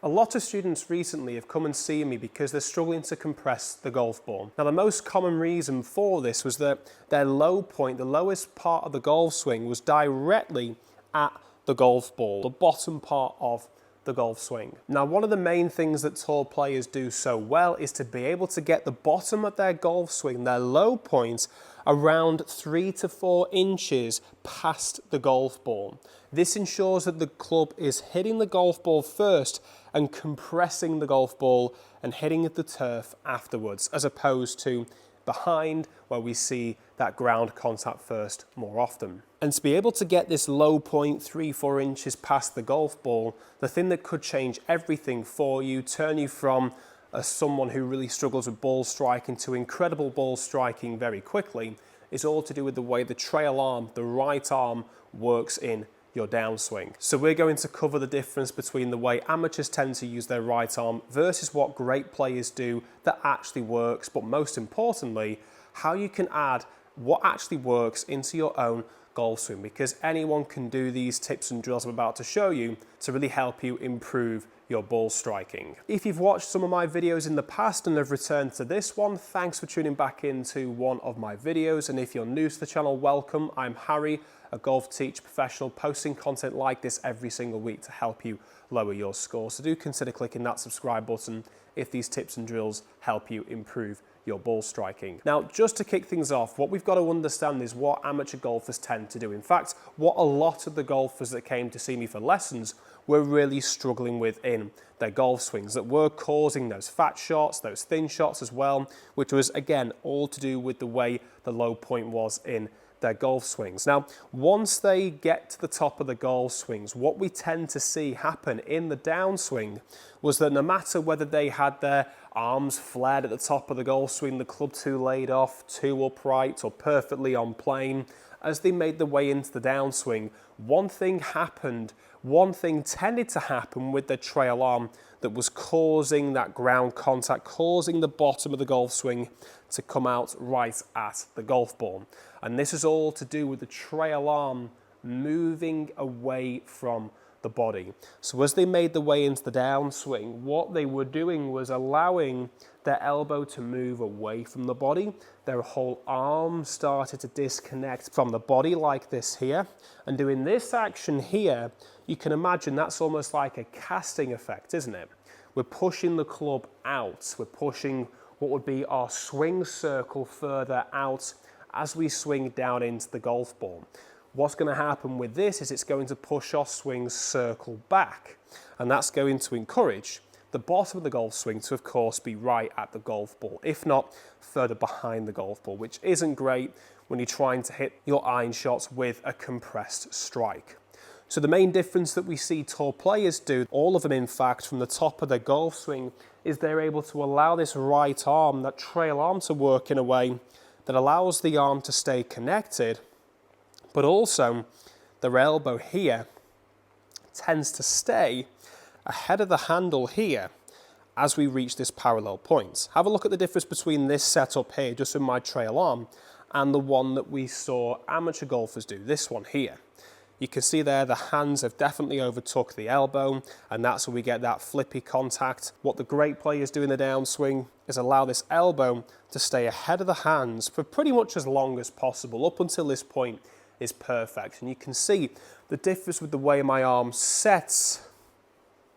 lot of students recently have come and seen me because they're struggling to compress the golf ball. Now, the most common reason for this was that their low point, the lowest part of the golf swing, was directly at the golf ball, the bottom part of the golf swing. Now, one of the main things that tour players do so well is to be able to get the bottom of their golf swing, their low point, around 3 to 4 inches past the golf ball. This ensures that the club is hitting the golf ball first and compressing the golf ball and hitting the turf afterwards, as opposed to behind, where we see that ground contact first more often. And to be able to get this low point 3-4 inches past the golf ball, the thing that could change everything for you, turn you from someone who really struggles with ball striking to incredible ball striking very quickly, is all to do with the way the trail arm, the right arm, works in your downswing. So we're going to cover the difference between the way amateurs tend to use their right arm versus what great players do that actually works, but most importantly, how you can add what actually works into your own golf swing, because anyone can do these tips and drills I'm about to show you to really help you improve your ball striking. If you've watched some of my videos in the past and have returned to this one, thanks for tuning back into one of my videos. And if you're new to the channel, welcome. I'm Harry, a golf teacher professional, posting content like this every single week to help you lower your score. So do consider clicking that subscribe button if these tips and drills help you improve your ball striking. Now, just to kick things off, what we've got to understand is what amateur golfers tend to do. In fact, what a lot of the golfers that came to see me for lessons were really struggling with in their golf swings, that were causing those fat shots, those thin shots as well, which was, again, all to do with the way the low point was in their golf swings. Now, once they get to the top of the golf swings, what we tend to see happen in the downswing was that no matter whether they had their arms flared at the top of the golf swing, the club too laid off, too upright, or perfectly on plane, as they made their way into the downswing, one thing tended to happen with the trail arm that was causing that ground contact, causing the bottom of the golf swing to come out right at the golf ball. And this is all to do with the trail arm moving away from the body. So as they made the way into the downswing, what they were doing was allowing their elbow to move away from the body. Their whole arm started to disconnect from the body like this here. And doing this action here, you can imagine that's almost like a casting effect, isn't it? We're pushing the club out. We're pushing what would be our swing circle further out as we swing down into the golf ball. What's going to happen with this is it's going to push our swing circle back, and that's going to encourage the bottom of the golf swing to, of course, be right at the golf ball, if not further behind the golf ball, which isn't great when you're trying to hit your iron shots with a compressed strike. So the main difference that we see tour players do, all of them in fact, from the top of their golf swing, is they're able to allow this right arm, that trail arm, to work in a way that allows the arm to stay connected, but also their elbow here tends to stay ahead of the handle here as we reach this parallel point. Have a look at the difference between this setup here, just with my trail arm, and the one that we saw amateur golfers do, this one here. You can see there the hands have definitely overtook the elbow, and that's where we get that flippy contact. What the great players do in the downswing is allow this elbow to stay ahead of the hands for pretty much as long as possible, up until this point is perfect. And you can see the difference with the way my arm sets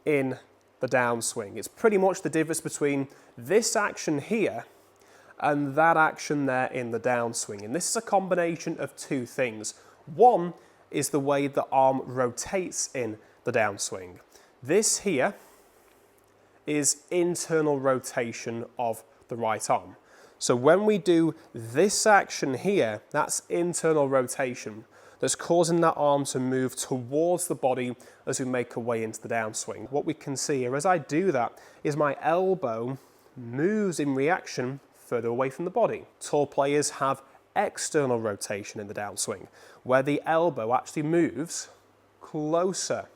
in the downswing. It's pretty much the difference between this action here and that action there in the downswing. And this is a combination of two things. One is the way the arm rotates in the downswing. This here is internal rotation of the right arm. So when we do this action here, that's internal rotation that's causing that arm to move towards the body as we make our way into the downswing. What we can see here as I do that is my elbow moves in reaction further away from the body. Tour players have external rotation in the downswing, where the elbow actually moves closer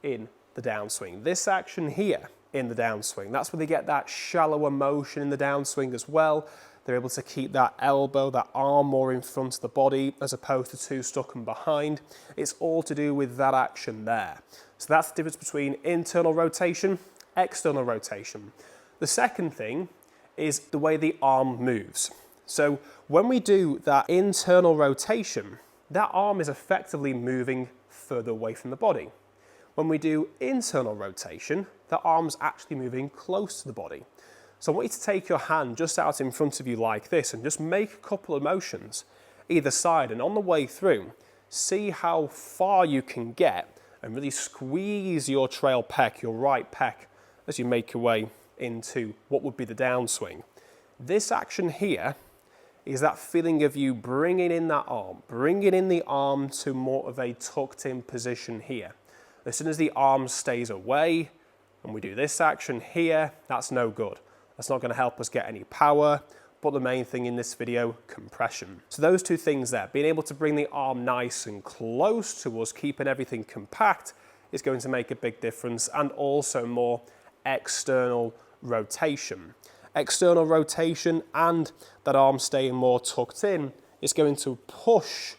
in the downswing. This action here in the downswing, that's where they get that shallower motion in the downswing as well. They're able to keep that elbow, that arm more in front of the body as opposed to too stuck and behind. It's all to do with that action there. So that's the difference between internal rotation external rotation. The second thing is the way the arm moves. So when we do that internal rotation, that arm is effectively moving further away from the body. When we do internal rotation, the arm's actually moving close to the body. So I want you to take your hand just out in front of you like this and just make a couple of motions either side, and on the way through, see how far you can get and really squeeze your trail pec, your right pec, as you make your way into what would be the downswing. This action here is that feeling of you bringing in that arm, bringing in the arm to more of a tucked in position here. As soon as the arm stays away and we do this action here, that's no good. That's not going to help us get any power, but the main thing in this video, compression. So those two things there, being able to bring the arm nice and close to us, keeping everything compact, is going to make a big difference, and also more external rotation. External rotation and that arm staying more tucked in is going to push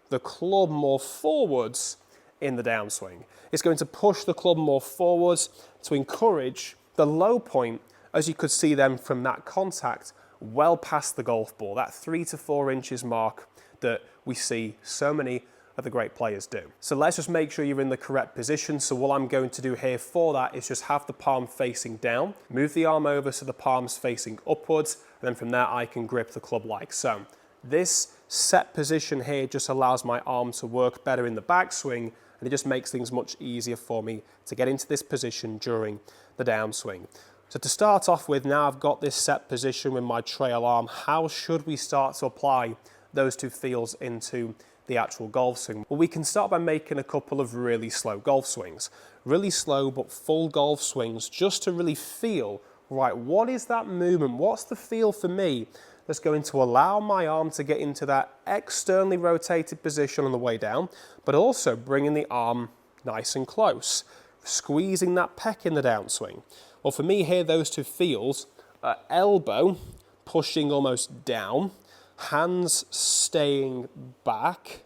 the club more forwards in the downswing. It's going to push the club more forwards to encourage the low point, as you could see them from that contact, well past the golf ball, that 3 to 4 inches mark that we see so many of the great players do. So let's just make sure you're in the correct position. So what I'm going to do here for that is just have the palm facing down, move the arm over so the palm's facing upwards, and then from there I can grip the club like so. This set position here just allows my arm to work better in the backswing, and it just makes things much easier for me to get into this position during the downswing. So to start off with, now I've got this set position with my trail arm, how should we start to apply those two feels into the actual golf swing? Well, we can start by making a couple of really slow golf swings. Really slow but full golf swings, just to really feel, right, what is that movement? What's the feel for me that's going to allow my arm to get into that externally rotated position on the way down, but also bringing the arm nice and close, squeezing that pec in the downswing. Well, for me here, those two feels are elbow pushing almost down, hands staying back,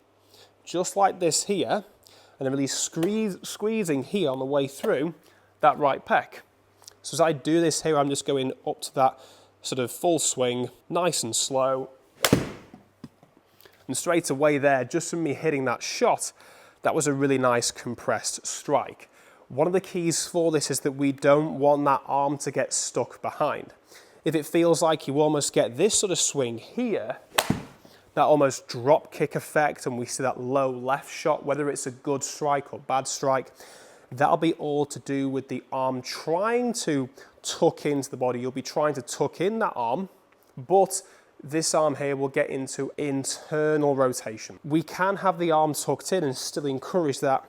just like this here, and then really squeezing here on the way through that right pec. So as I do this here, I'm just going up to that sort of full swing, nice and slow. And straight away there, just from me hitting that shot, that was a really nice compressed strike. One of the keys for this is that we don't want that arm to get stuck behind. If it feels like you almost get this sort of swing here, that almost drop kick effect, and we see that low left shot, whether it's a good strike or bad strike, that'll be all to do with the arm trying to tuck into the body. You'll be trying to tuck in that arm, but this arm here will get into internal rotation. We can have the arm tucked in and still encourage that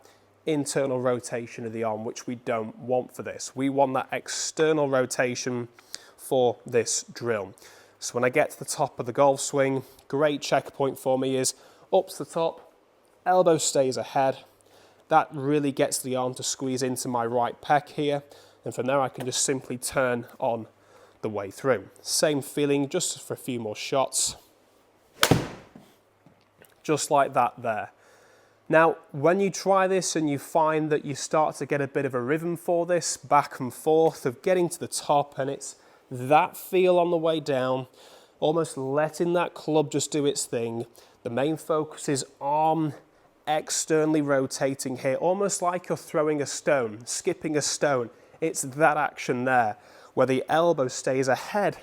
internal rotation of the arm, which we don't want for this. We want that external rotation for this drill. So when I get to the top of the golf swing, great checkpoint for me is up to the top, elbow stays ahead. That really gets the arm to squeeze into my right pec here, and from there I can just simply turn on the way through. Same feeling, just for a few more shots. Just like that there. Now, when you try this and you find that you start to get a bit of a rhythm for this, back and forth of getting to the top, and it's that feel on the way down, almost letting that club just do its thing. The main focus is arm externally rotating here, almost like you're throwing a stone, skipping a stone. It's that action there, where the elbow stays ahead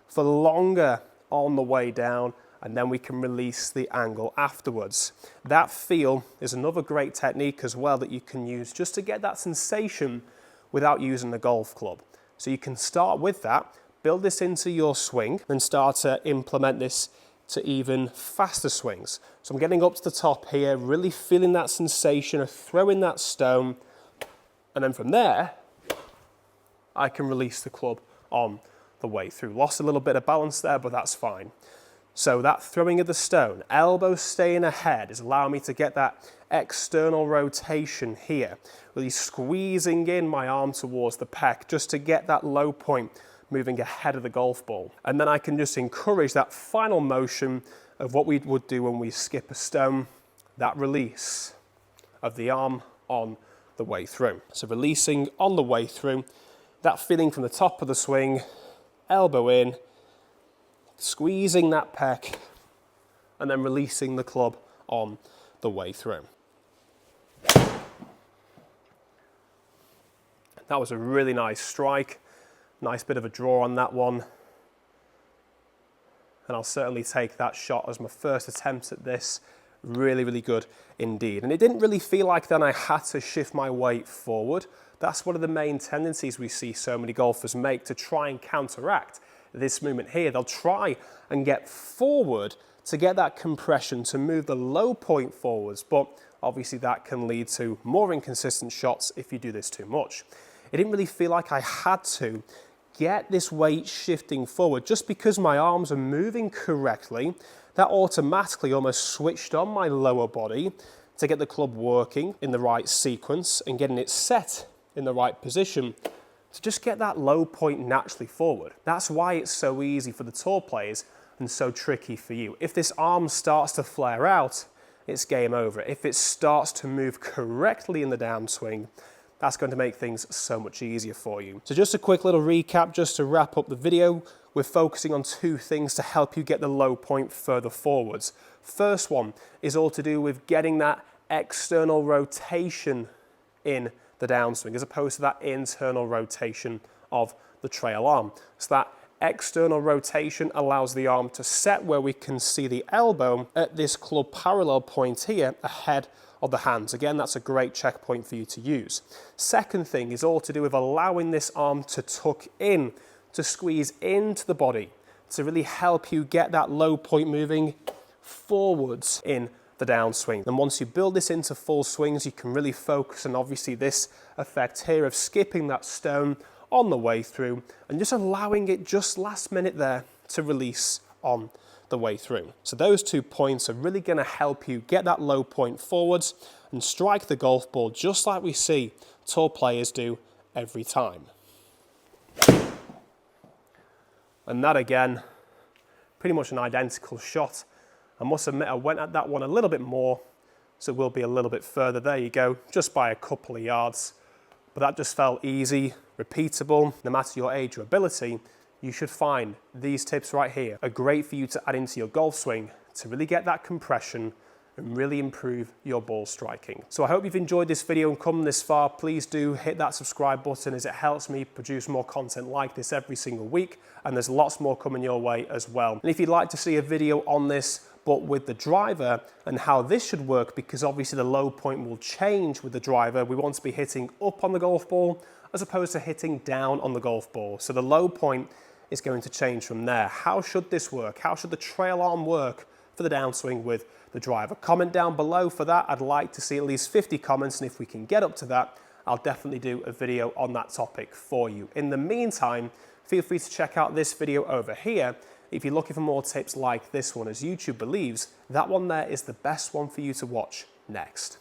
for longer on the way down, and then we can release the angle afterwards. That feel is another great technique as well that you can use just to get that sensation without using the golf club. So you can start with that, build this into your swing, then start to implement this to even faster swings. So I'm getting up to the top here, really feeling that sensation of throwing that stone, and then from there, I can release the club on the way through. Lost a little bit of balance there, but that's fine. So that throwing of the stone, elbow staying ahead, is allowing me to get that external rotation here, really squeezing in my arm towards the pec just to get that low point moving ahead of the golf ball. And then I can just encourage that final motion of what we would do when we skip a stone, that release of the arm on the way through. So releasing on the way through, That feeling from the top of the swing, elbow in, squeezing that pec, and then releasing the club on the way through. That was a really nice strike. Nice bit of a draw on that one. And I'll certainly take that shot as my first attempt at this. Really, really good indeed. And it didn't really feel like then I had to shift my weight forward. That's one of the main tendencies we see so many golfers make to try and counteract this movement here. They'll try and get forward to get that compression, to move the low point forwards, but obviously that can lead to more inconsistent shots if you do this too much. It didn't really feel like I had to get this weight shifting forward. Just because my arms are moving correctly, that automatically almost switched on my lower body to get the club working in the right sequence and getting it set in the right position to just get that low point naturally forward. That's why it's so easy for the tour players and so tricky for you. If this arm starts to flare out, it's game over. If it starts to move correctly in the downswing, that's going to make things so much easier for you. So just a quick little recap, just to wrap up the video. We're focusing on two things to help you get the low point further forwards. First one is all to do with getting that external rotation in the downswing, as opposed to that internal rotation of the trail arm. So that external rotation allows the arm to set where we can see the elbow at this club parallel point here ahead of the hands. Again, that's a great checkpoint for you to use. Second thing is all to do with allowing this arm to tuck in, to squeeze into the body, to really help you get that low point moving forwards in the downswing. And once you build this into full swings, you can really focus on obviously this effect here of skipping that stone on the way through and just allowing it just last minute there to release on the way through. So those 2 points are really going to help you get that low point forwards and strike the golf ball just like we see tour players do every time. And that again, pretty much an identical shot. I must admit I went at that one a little bit more, so it will be a little bit further. There you go, just by a couple of yards. But that just felt easy, repeatable. No matter your age or ability, you should find these tips right here are great for you to add into your golf swing to really get that compression and really improve your ball striking. So I hope you've enjoyed this video and come this far. Please do hit that subscribe button as it helps me produce more content like this every single week, and there's lots more coming your way as well. And if you'd like to see a video on this but with the driver and how this should work, because obviously the low point will change with the driver, we want to be hitting up on the golf ball as opposed to hitting down on the golf ball. So the low point is going to change from there. How should this work? How should the trail arm work for the downswing with the driver? Comment down below for that. I'd like to see at least 50 comments, and if we can get up to that, I'll definitely do a video on that topic for you. In the meantime, feel free to check out this video over here if you're looking for more tips like this one, as YouTube believes that one there is the best one for you to watch next.